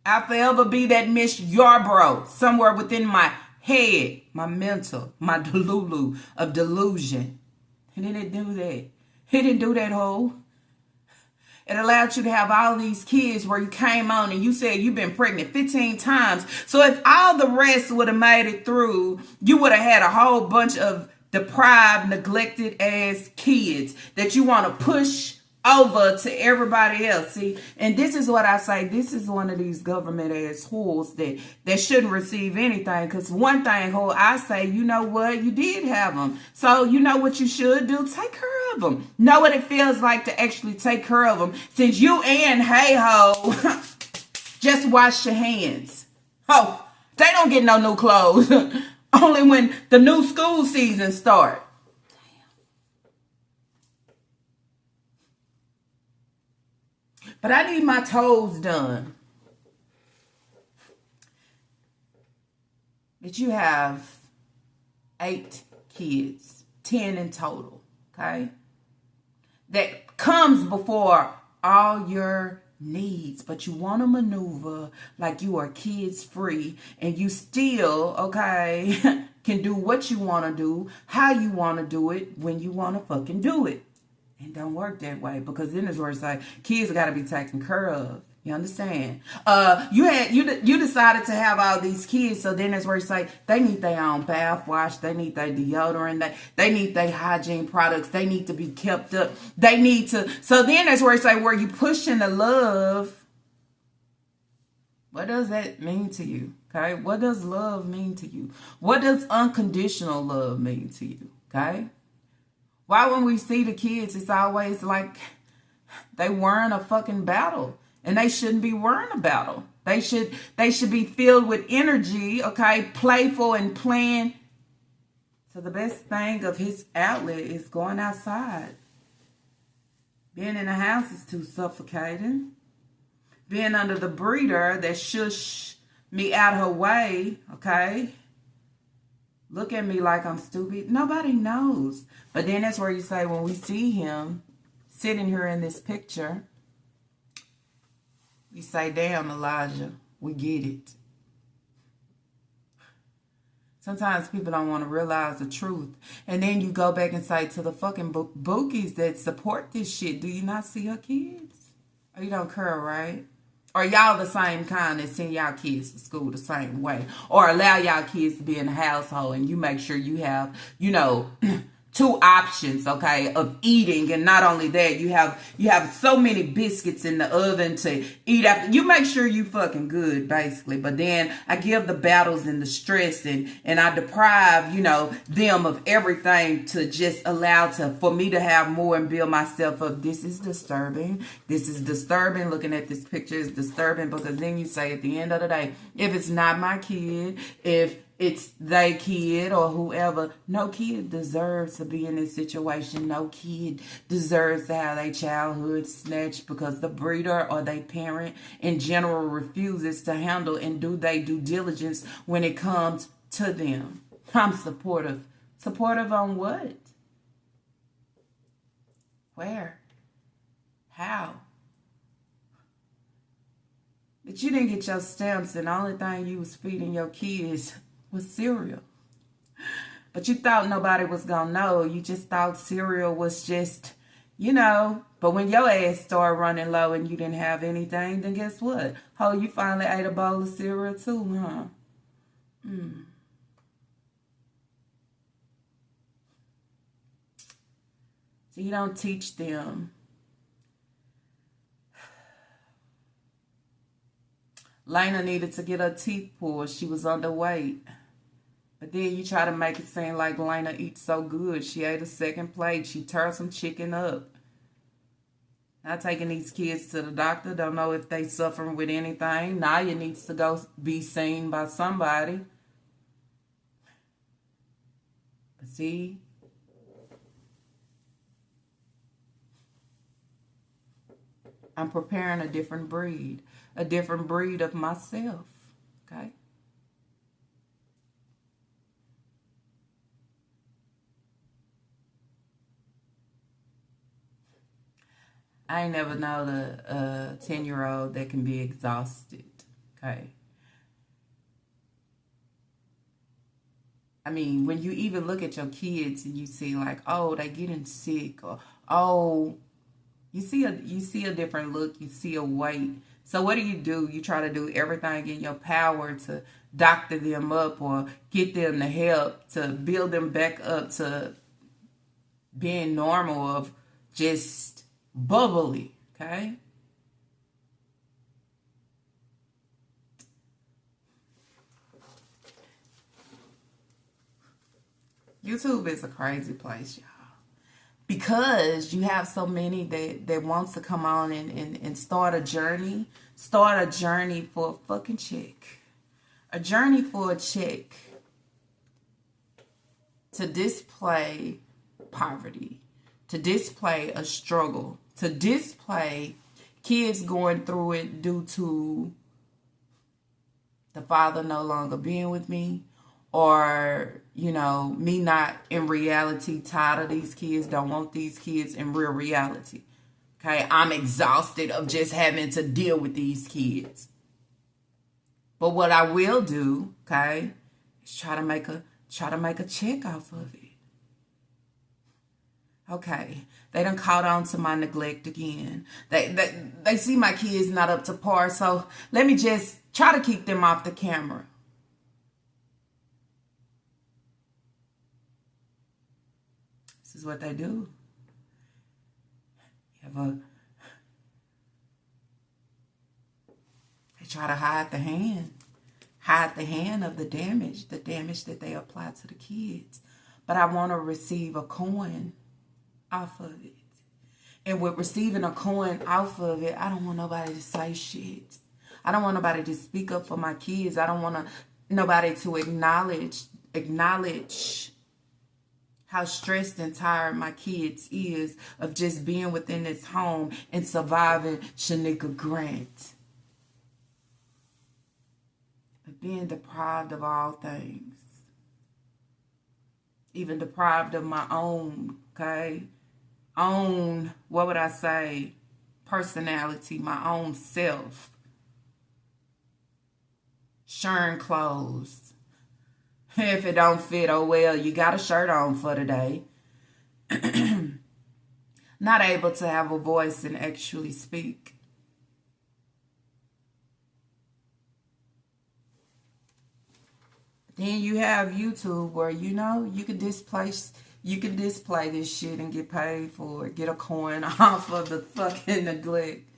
I'll forever be that Miss Yarbrough, somewhere within my head, my mental, my delulu of delusion. And it didn't do that. It didn't do that, ho. It allowed you to have all these kids where you came on and you said you've been pregnant 15 times. So if all the rest would have made it through, you would have had a whole bunch of deprived, neglected ass kids that you want to push over to everybody else. See, and this is what I say. This is one of these government ass whores that shouldn't receive anything. Because one thing, whore, I say, you know what? You did have them. So you know what you should do? Take care of them. Know what it feels like to actually take care of them. Since you and hey ho, just wash your hands. Oh, they don't get no new clothes. Only when the new school season starts. But I need my toes done. But you have 8 kids, 10 in total, okay? That comes before all your needs, but you want to maneuver like you are kids free and you still, okay, can do what you want to do, how you want to do it, when you want to fucking do it. It don't work that way, because then it's where it's like kids got to be taken care of. You understand? You decided to have all these kids, so then it's where it's like they need their own bath wash, they need their deodorant, they need their hygiene products, they need to be kept up, they need to. So then that's where it's like where you pushing the love. What does that mean to you? Okay, what does love mean to you? What does unconditional love mean to you? Okay. Why when we see the kids, it's always like they wearing a fucking battle, and they shouldn't be wearing a battle. They should be filled with energy, okay, playful and playing. So the best thing of his outlet is going outside. Being in the house is too suffocating. Being under the breeder that shush me out her way, okay. Look at me like I'm stupid. Nobody knows. But then that's where you say, when we see him sitting here in this picture, we say, damn, Elijah, we get it. Sometimes people don't want to realize the truth. And then you go back and say to the fucking bookies that support this shit, do you not see your kids? Or you don't care, right? Or y'all the same kind that send y'all kids to school the same way? Or allow y'all kids to be in the household and you make sure you have, 2 options, okay, of eating. And not only that, you have so many biscuits in the oven to eat after. You make sure you fucking good, basically. But then I give the battles and the stress and I deprive, them of everything to just allow for me to have more and build myself up. This is disturbing. This is disturbing. Looking at this picture is disturbing, because then you say at the end of the day, if it's not my kid, if it's they kid or whoever, no kid deserves to be in this situation. No kid deserves to have their childhood snatched because the breeder or their parent in general refuses to handle and do their due diligence when it comes to them. I'm supportive. Supportive on what? Where? How? But you didn't get your stamps, and the only thing you was feeding your kids was cereal. But you thought nobody was going to know. You just thought cereal was just, But when your ass started running low and you didn't have anything, then guess what? Oh, you finally ate a bowl of cereal too, huh? So you don't teach them. Lena needed to get her teeth pulled. She was underweight. But then you try to make it seem like Lena eats so good. She ate a second plate. She turned some chicken up. Now taking these kids to the doctor. Don't know if they suffering with anything. Naya needs to go be seen by somebody. But see, I'm preparing a different breed of myself, okay? I ain't never known a 10-year-old that can be exhausted, okay? I mean, when you even look at your kids and you see like, oh, they getting sick, or oh, you see a different look, you see a weight. So what do? You try to do everything in your power to doctor them up or get them the help to build them back up to being normal of just bubbly, okay? YouTube is a crazy place, y'all. Because you have so many that wants to come on and start a journey. Start a journey for a fucking check. A journey for a check. To display poverty. To display a struggle. To display kids going through it due to the father no longer being with me. Or, me not in reality tired of these kids, don't want these kids in real reality. Okay, I'm exhausted of just having to deal with these kids. But what I will do, okay, is try to make a check off of it. Okay, they done caught on to my neglect again. They see my kids not up to par, so let me just try to keep them off the camera. This is what they do. They try to hide the hand of the damage that they apply to the kids. But I want to receive a coin off of it. And with receiving a coin off of it, I don't want nobody to say shit. I don't want nobody to speak up for my kids. I don't want nobody to acknowledge how stressed and tired my kids is of just being within this home and surviving Shanika Grant. But being deprived of all things. Even deprived of my own, personality, my own self. Sharing clothes. If it don't fit, oh well, you got a shirt on for today. Not able to have a voice and actually speak. Then you have YouTube where, you can display this shit and get paid for it. Get a coin off of the fucking neglect.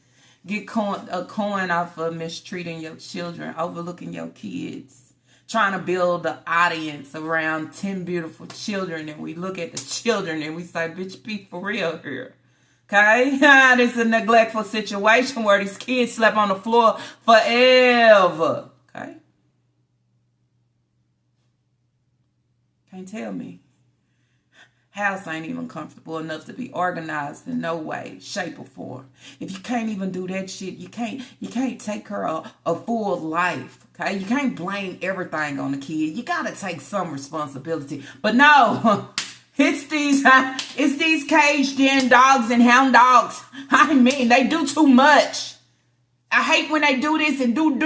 Get a coin off of mistreating your children, overlooking your kids. Trying to build an audience around 10 beautiful children, and we look at the children and we say, bitch, be for real here. Okay? This is a neglectful situation where these kids slept on the floor forever. Okay? Can't tell me. House ain't even comfortable enough to be organized in no way, shape, or form. If you can't even do that shit, you can't take care of a full life. Okay? You can't blame everything on the kid. You gotta take some responsibility. But no, it's these caged-in dogs and hound dogs. I mean, they do too much. I hate when they do this and do.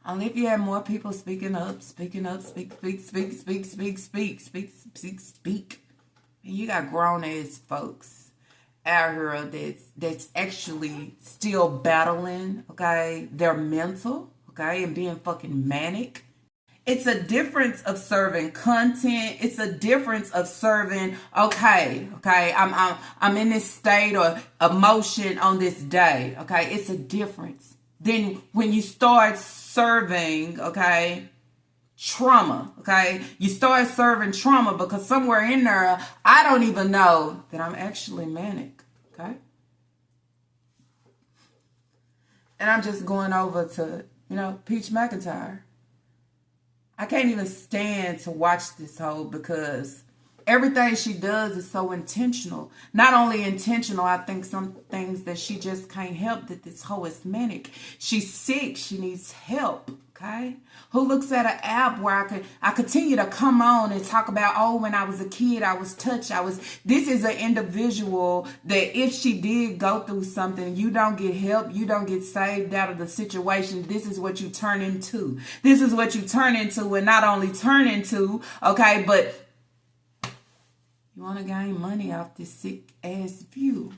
Only if you had more people speaking up, speak. And you got grown ass folks out here that's actually still battling, okay, their mental, okay, and being fucking manic. It's a difference of serving content. It's a difference of serving, okay, I'm in this state or emotion on this day, okay? It's a difference. Then when you start serving, okay, trauma, okay? You start serving trauma because somewhere in there, I don't even know that I'm actually manic, okay? And I'm just going over to, Peach McIntyre. I can't even stand to watch this hoe because everything she does is so intentional. Not only intentional, I think some things that she just can't help, that this hoe is manic. She's sick. She needs help. Okay? Who looks at an app where I continue to come on and talk about, oh, when I was a kid, I was touched. This is an individual that if she did go through something, you don't get help, you don't get saved out of the situation. This is what you turn into. This is what you turn into, and not only turn into, okay, but you want to gain money off this sick ass view.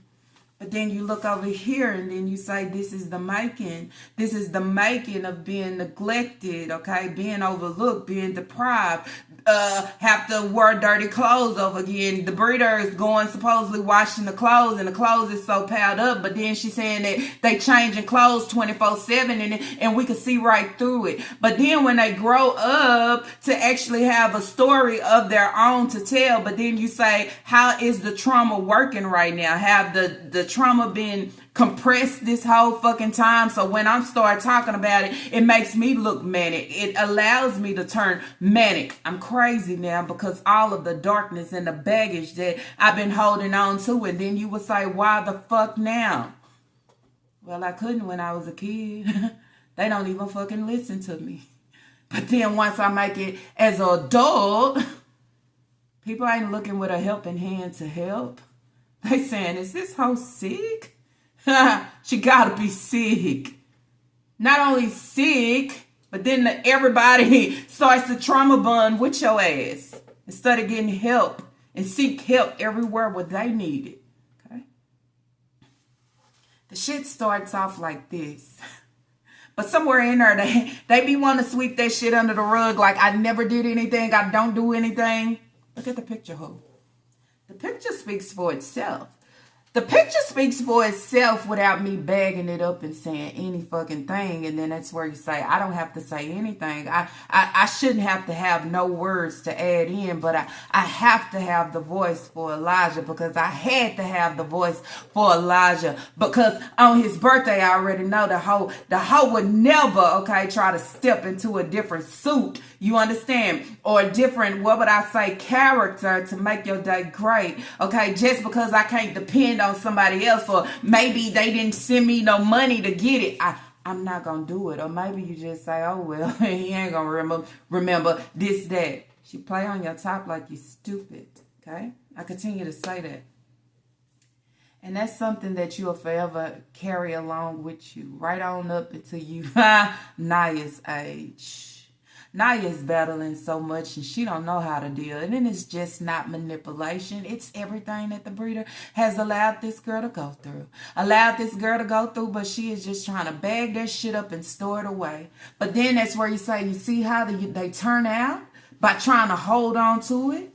But then you look over here and then you say, this is the making. This is the making of being neglected, okay? Being overlooked, being deprived, have to wear dirty clothes over again. The breeder is going, supposedly washing the clothes, and the clothes is so piled up. But then she's saying that they changing clothes 24/7 and we can see right through it. But then when they grow up to actually have a story of their own to tell, but then you say, how is the trauma working right now? Have the trauma been compressed this whole fucking time? So when I start talking about it, it makes me look manic. It allows me to turn manic. I'm crazy now because all of the darkness and the baggage that I've been holding on to. And then you would say, why the fuck now? Well, I couldn't when I was a kid. They don't even fucking listen to me. But then once I make it as an adult, people ain't looking with a helping hand to help. They saying, is this hoe sick? She gotta be sick. Not only sick, but then everybody starts to trauma bond with your ass instead of getting help and seek help everywhere where they need it. Okay? The shit starts off like this. But somewhere in there, they be wanting to sweep that shit under the rug like I never did anything, I don't do anything. Look at the picture, hoe. The picture speaks for itself. The picture speaks for itself without me bagging it up and saying any fucking thing. And then that's where you say, I don't have to say anything. I shouldn't have to have no words to add in, but I have to have the voice for Elijah because I had to have the voice for Elijah because on his birthday, I already know the hoe would never, okay, try to step into a different suit. You understand? Or a different, what would I say, character to make your day great. Okay, just because I can't depend on somebody else, or maybe they didn't send me no money to get it, I'm not gonna do it. Or maybe you just say, oh well, he ain't gonna remember this, that. She play on your top like you stupid. Okay, I continue to say that, and that's something that you'll forever carry along with you right on up until you Naya's age. Naya's battling so much and she don't know how to deal. And then it's just not manipulation. It's everything that the breeder has allowed this girl to go through. But she is just trying to bag that shit up and store it away. But then that's where you say, you see how they turn out? By trying to hold on to it.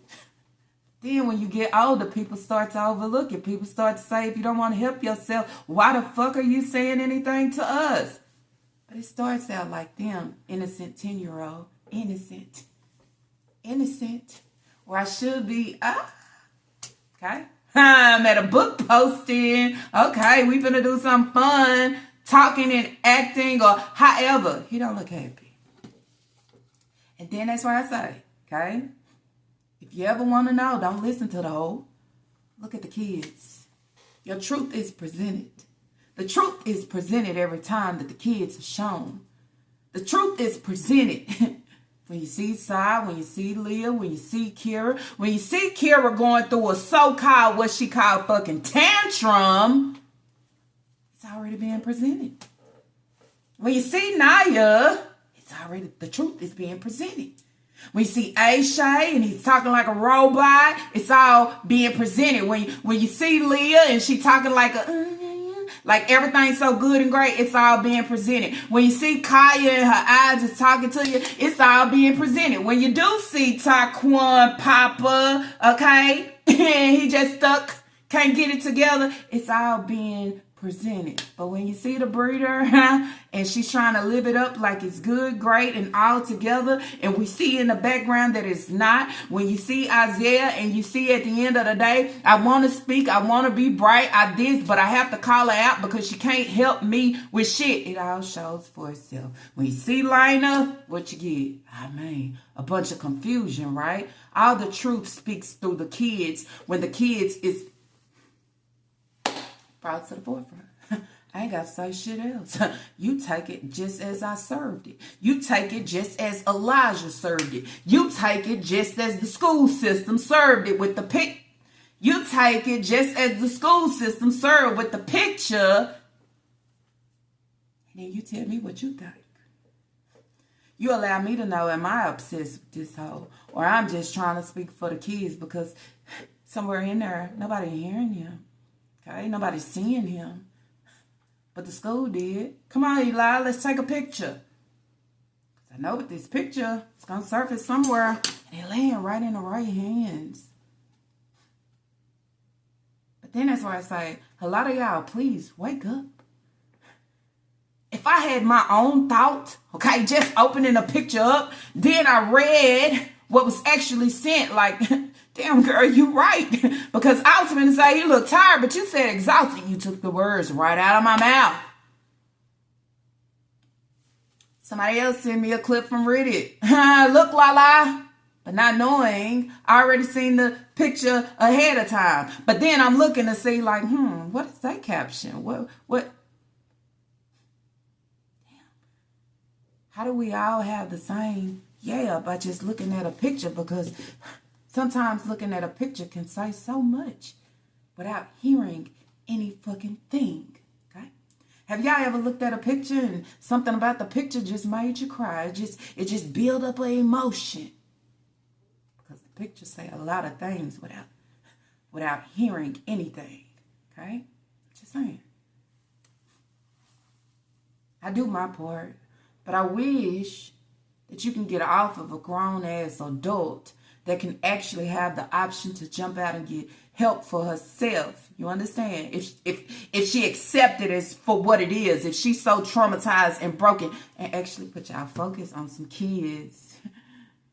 Then when you get older, people start to overlook it. People start to say, if you don't want to help yourself, why the fuck are you saying anything to us? But it starts out like them, innocent 10-year-old, innocent, where I should be, okay. I'm at a book posting, okay, we finna do some fun, talking and acting, or however. He don't look happy. And then that's why I say, okay, if you ever want to know, don't listen to the whole. Look at the kids. Your truth is presented. The truth is presented every time that the kids are shown. The truth is presented when you see Sai, when you see Leah, when you see Kira. When you see Kira going through a so-called, what she called fucking tantrum, it's already being presented. When you see Naya, it's it's already, the truth is being presented. When you see Shay and he's talking like a robot, it's all being presented. When you see Leah and she talking like like everything's so good and great, it's all being presented. When you see Kaya and her eyes is talking to you, it's all being presented. When you do see Taquan Papa, okay, and he just stuck, can't get it together, it's all being presented. But when you see the breeder and she's trying to live it up like it's good, great, and all together, and we see in the background that it's not. When you see Isaiah and you see at the end of the day, I want to speak, I want to be bright, but I have to call her out because she can't help me with shit. It all shows for itself. When you see Lena, what you get? I mean, a bunch of confusion, right? All the truth speaks through the kids when the kids is brought to the forefront. I ain't got to say shit else. You take it just as I served it. You take it just as Elijah served it. You take it just as the school system served it with the pic. You take it just as the school system served with the picture. And then you tell me what you think. You allow me to know, am I obsessed with this hoe? Or I'm just trying to speak for the kids because somewhere in there, nobody hearing him. Okay, nobody's seeing him. But the school did. Come on, Eli, let's take a picture. I know with this picture, it's going to surface somewhere. And it laying right in the right hands. But then that's why I say, a lot of y'all, please wake up. If I had my own thought, okay, just opening a picture up, then I read what was actually sent, like, damn, girl, you right. Because I was going to say you look tired, but you said exhausted. You took the words right out of my mouth. Somebody else sent me a clip from Reddit. Look, Lala. But not knowing, I already seen the picture ahead of time. But then I'm looking to see like, what is that caption? What? Damn. How do we all have the same by just looking at a picture? Because sometimes looking at a picture can say so much without hearing any fucking thing, okay? Have y'all ever looked at a picture and something about the picture just made you cry? It just built up an emotion. Because the pictures say a lot of things without hearing anything, okay? Just saying. I do my part, but I wish that you can get off of a grown-ass adult that can actually have the option to jump out and get help for herself. You understand? If she accepted it for what it is, if she's so traumatized and broken, and actually put y'all focus on some kids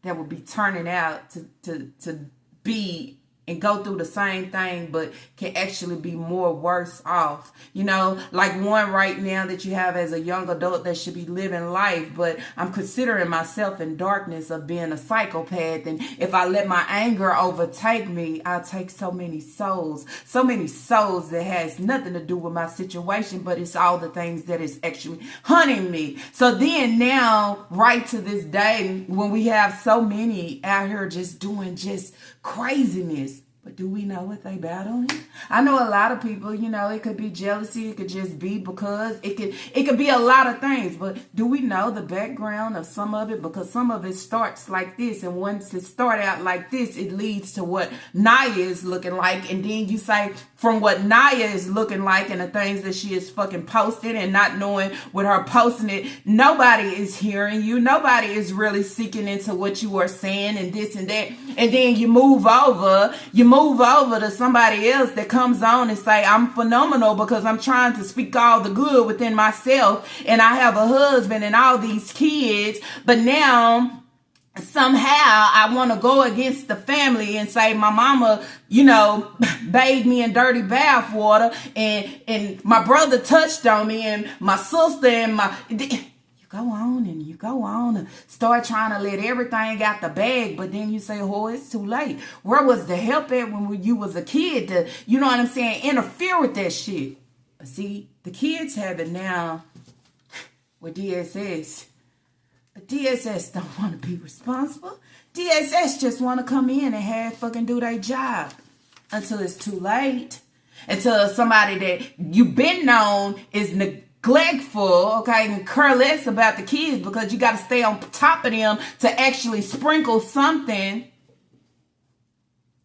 that will be turning out to be and go through the same thing, but can actually be more worse off. You know, like one right now that you have as a young adult that should be living life, but I'm considering myself in darkness of being a psychopath. And if I let my anger overtake me, I'll take so many souls that has nothing to do with my situation, but it's all the things that is actually hunting me. So then now, right to this day, when we have so many out here just doing just craziness, but do we know what they battling? I know a lot of people, you know, it could be jealousy. It could just be because it could be a lot of things. But do we know the background of some of it? Because some of it starts like this. And once it start out like this, it leads to what Naya is looking like. And then you say from what Naya is looking like and the things that she is fucking posting and not knowing with her posting it, nobody is hearing you. Nobody is really seeking into what you are saying and this and that. And then you move over to somebody else that comes on and say, I'm phenomenal because I'm trying to speak all the good within myself and I have a husband and all these kids, but now somehow I want to go against the family and say my mama, you know, bathed me in dirty bath water and my brother touched on me and my sister and you go on and start trying to let everything out the bag, but then you say, oh, it's too late. Where was the help at when you was a kid to, you know what I'm saying, interfere with that shit? But see, the kids have it now with DSS. But DSS don't want to be responsible. DSS just want to come in and have fucking do their job until it's too late. Until somebody that you've been known is neglectful, okay, and care less about the kids because you got to stay on top of them to actually sprinkle something.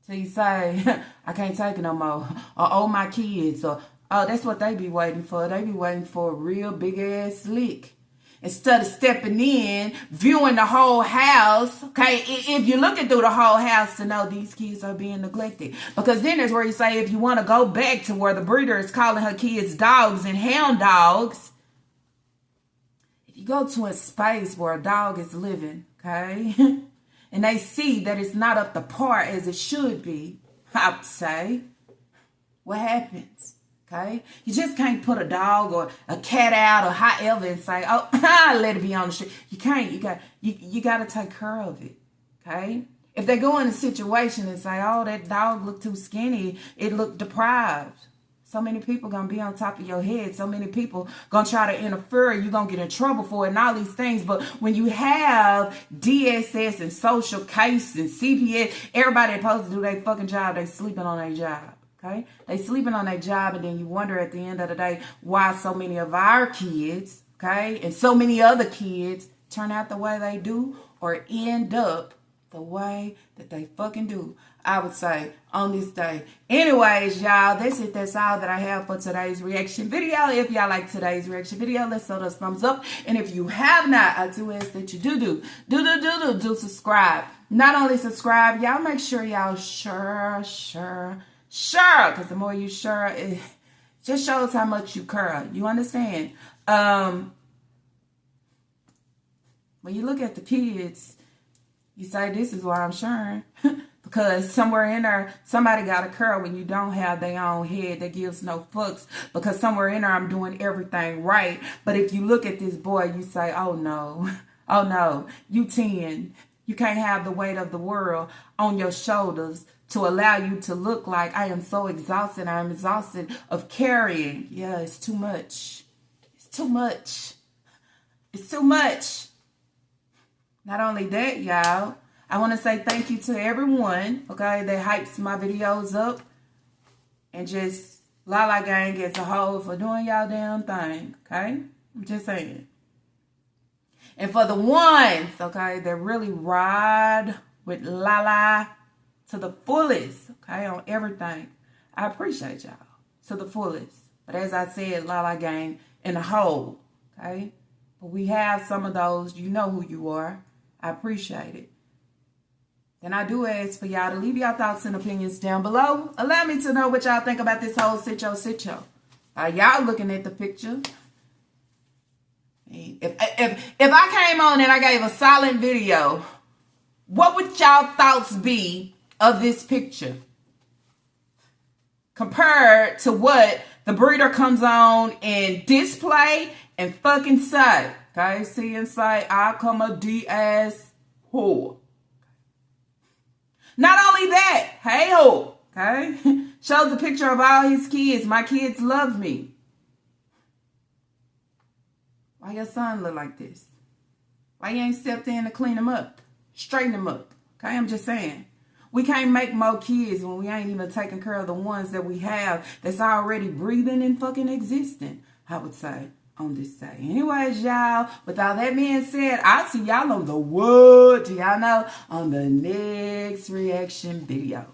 So you say, I can't take it no more. Or, oh, my kids. Or, oh, that's what they be waiting for. They be waiting for a real big ass lick. Instead of stepping in, viewing the whole house, okay, if you're looking through the whole house to know these kids are being neglected. Because then there's where you say if you want to go back to where the breeder is calling her kids dogs and hound dogs, if you go to a space where a dog is living, okay, and they see that it's not up to par as it should be, I would say, what happens? Okay, you just can't put a dog or a cat out or however and say, "Oh, let it be on the street." You can't. You got to take care of it. Okay. If they go in a situation and say, "Oh, that dog looked too skinny. It looked deprived." So many people gonna be on top of your head. So many people gonna try to interfere. You're gonna get in trouble for it and all these things. But when you have DSS and social case and CPS, everybody supposed to do their fucking job. They sleeping on their job. Okay, they sleeping on their job, and then you wonder at the end of the day why so many of our kids, okay, and so many other kids turn out the way they do or end up the way that they fucking do, I would say, on this day. Anyways, y'all, that's it. That's all that I have for today's reaction video. If y'all like today's reaction video, let's throw those thumbs up. And if you have not, I do ask that you do subscribe. Not only subscribe, y'all make sure y'all share, because the more you share, it just shows how much you care. You understand? When you look at the kids, you say, this is why I'm sharing. Because somewhere in there, somebody got a care when you don't have their own head that gives no fucks. Because somewhere in there, I'm doing everything right. But if you look at this boy, you say, oh no, you 10. You can't have the weight of the world on your shoulders to allow you to look like I am so exhausted. I am exhausted of carrying. Yeah, it's too much. It's too much. It's too much. Not only that, y'all, I want to say thank you to everyone, okay, that hypes my videos up. And just Lala Gang as a whole for doing y'all damn thing, okay? I'm just saying. And for the ones, okay, that really ride with Lala to the fullest, okay, on everything. I appreciate y'all to the fullest. But as I said, Lala Gang in the whole, okay? But we have some of those, you know who you are. I appreciate it. Then I do ask for y'all to leave y'all thoughts and opinions down below. Allow me to know what y'all think about this whole sitcho. Are y'all looking at the picture? If I came on and I gave a silent video, what would y'all thoughts be of this picture compared to what the breeder comes on and display and fucking say? Okay, see and say, I come a D-ass whore. Not only that, hey ho, okay, shows a picture of all his kids. My kids love me. Why your son look like this? Why you ain't stepped in to clean him up, straighten him up? Okay, I'm just saying. We can't make more kids when we ain't even taking care of the ones that we have that's already breathing and fucking existing, I would say, on this day. Anyways, y'all, with all that being said, I'll see y'all on the what? Do y'all know? On the next reaction video.